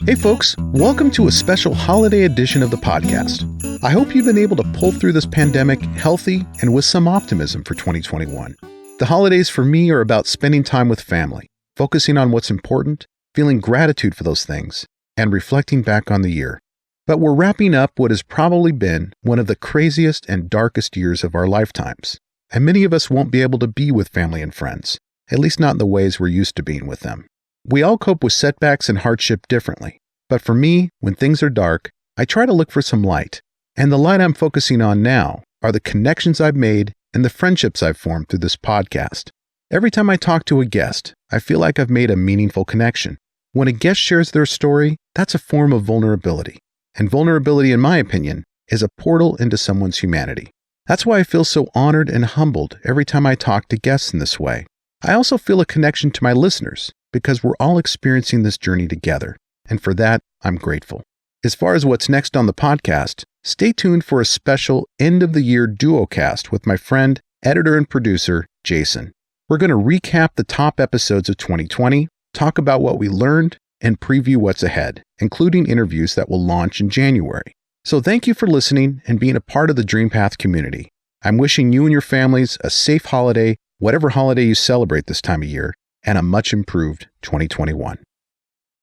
Hey folks, welcome to a special holiday edition of the podcast. I hope you've been able to pull through this pandemic healthy and with some optimism for 2021. The holidays for me are about spending time with family, focusing on what's important, feeling gratitude for those things, and reflecting back on the year. But we're wrapping up what has probably been one of the craziest and darkest years of our lifetimes. And many of us won't be able to be with family and friends, at least not in the ways we're used to being with them. We all cope with setbacks and hardship differently, but for me, when things are dark, I try to look for some light. And the light I'm focusing on now are the connections I've made and the friendships I've formed through this podcast. Every time I talk to a guest, I feel like I've made a meaningful connection. When a guest shares their story, that's a form of vulnerability. And vulnerability, in my opinion, is a portal into someone's humanity. That's why I feel so honored and humbled every time I talk to guests in this way. I also feel a connection to my listeners, because we're all experiencing this journey together, and for that, I'm grateful. As far as what's next on the podcast, stay tuned for a special end-of-the-year duocast with my friend, editor and producer, Jason. We're going to recap the top episodes of 2020, talk about what we learned, and preview what's ahead, including interviews that will launch in January. So thank you for listening and being a part of the DreamPath community. I'm wishing you and your families a safe holiday, whatever holiday you celebrate this time of year, and a much improved 2021.